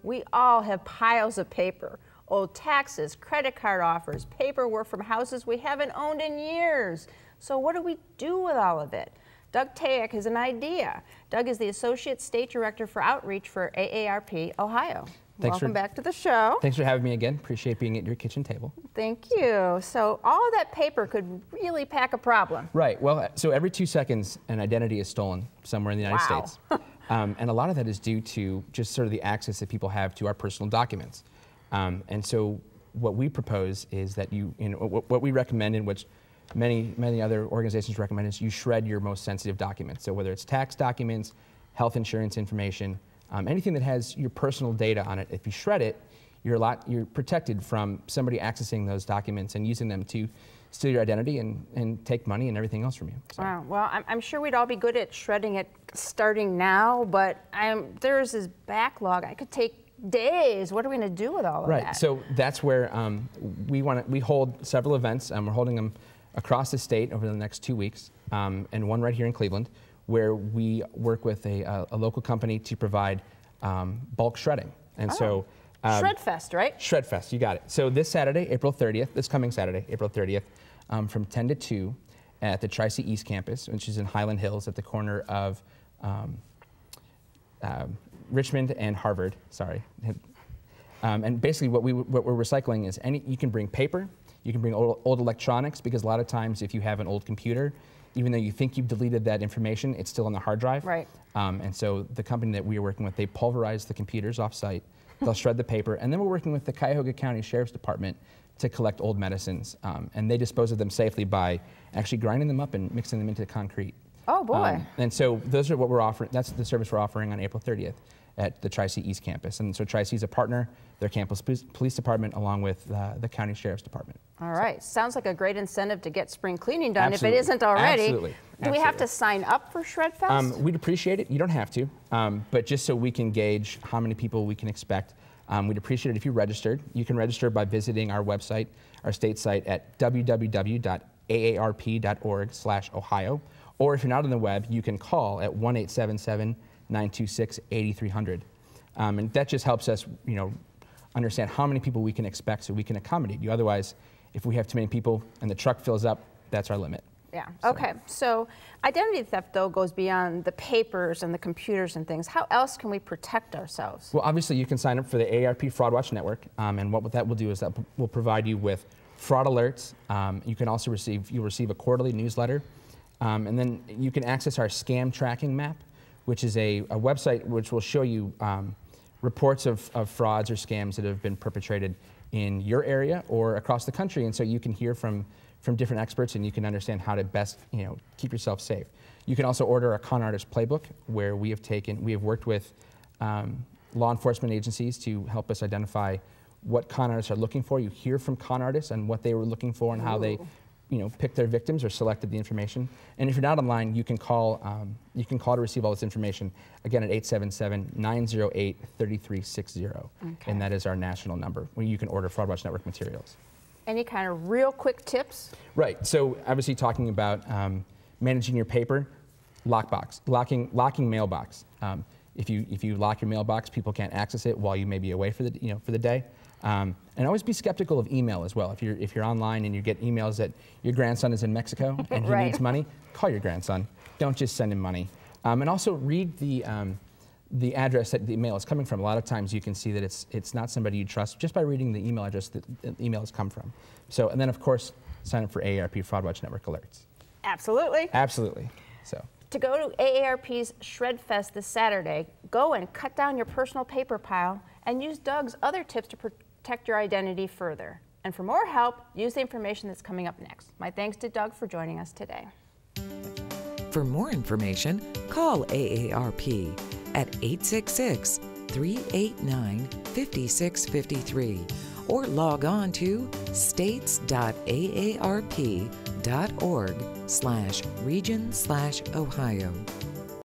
We all have piles of paper, old taxes, credit card offers, paperwork from houses we haven't owned in years. So what do we do with all of it? Doug Tayak has an idea. Doug is the Associate State Director for Outreach for AARP Ohio. Welcome back to the show. Thanks for having me again. Appreciate being at your kitchen table. Thank you. So all of that paper could really pack a problem. Right. Well, so every 2 seconds, an identity is stolen somewhere in the United States. And a lot of that is due to just sort of the access that people have to our personal documents. And so what we propose is that what we recommend, and which many other organizations recommend, is you shred your most sensitive documents. So whether it's tax documents, health insurance information, anything that has your personal data on it, if you shred it, you're protected from somebody accessing those documents and using them to steal your identity and take money and everything else from you. So. Wow. Well, I'm sure we'd all be good at shredding it starting now, but there's this backlog. I could take days. What are we going to do with all of that? Right. So that's where we hold several events. We're holding them across the state over the next 2 weeks, and one right here in Cleveland, where we work with a local company to provide bulk shredding. And so Shredfest, right? Shredfest, you got it. So this Saturday, April 30th, this coming Saturday, April 30th, from 10 to 2 at the Tri-C East campus, which is in Highland Hills at the corner of Richmond and Harvard, sorry. And basically what we're recycling is you can bring paper, you can bring old electronics, because a lot of times if you have an old computer, even though you think you've deleted that information, it's still on the hard drive. Right. And so the company that we are working with, they pulverize the computers off-site, they'll shred the paper, and then we're working with the Cuyahoga County Sheriff's Department to collect old medicines. And they dispose of them safely by actually grinding them up and mixing them into concrete. Oh boy. And so those are what we're offering, that's the service we're offering on April 30th at the Tri-C East campus. And so Tri-C is a partner, their campus police department, along with the county sheriff's department. All right. Sounds like a great incentive to get spring cleaning done. Absolutely. If it isn't already. Absolutely. Do we have to sign up for Shredfest? We'd appreciate it. You don't have to, but just so we can gauge how many people we can expect, we'd appreciate it if you registered. You can register by visiting our website, our state site at www.aarp.org/Ohio. Or if you're not on the web, you can call at 1-877-926-8300. And that just helps us, understand how many people we can expect so we can accommodate you. Otherwise, if we have too many people and the truck fills up, that's our limit. Yeah. Okay. So identity theft, though, goes beyond the papers and the computers and things. How else can we protect ourselves? Well, obviously, you can sign up for the AARP Fraud Watch Network, and what that will do is that will provide you with fraud alerts. You can also receive a quarterly newsletter, and then you can access our scam tracking map, which is a website which will show you reports of frauds or scams that have been perpetrated in your area or across the country, and so you can hear from different experts and you can understand how to best keep yourself safe. You can also order a con artist playbook, where we have worked with law enforcement agencies to help us identify what con artists are looking for. You hear from con artists and what they were looking for and how they picked their victims or selected the information. And if you're not online, you can call to receive all this information, again at 877-908-3360. Okay. And that is our national number, where you can order Fraud Watch Network materials. Any kind of real quick tips? Right, so obviously talking about managing your paper, locking mailbox. If you lock your mailbox, people can't access it while you may be away for the day. And always be skeptical of email as well. If you're online and you get emails that your grandson is in Mexico and he needs money, call your grandson. Don't just send him money. And also read the address that the email is coming from. A lot of times you can see that it's not somebody you trust just by reading the email address that the email has come from. So, and then of course, sign up for AARP Fraud Watch Network alerts. Absolutely. Absolutely. So. To go to AARP's Shredfest this Saturday, go and cut down your personal paper pile and use Doug's other tips to protect your identity further. And for more help, use the information that's coming up next. My thanks to Doug for joining us today. For more information, call AARP at 866-389-5653 or log on to states.aarp.org/region/Ohio.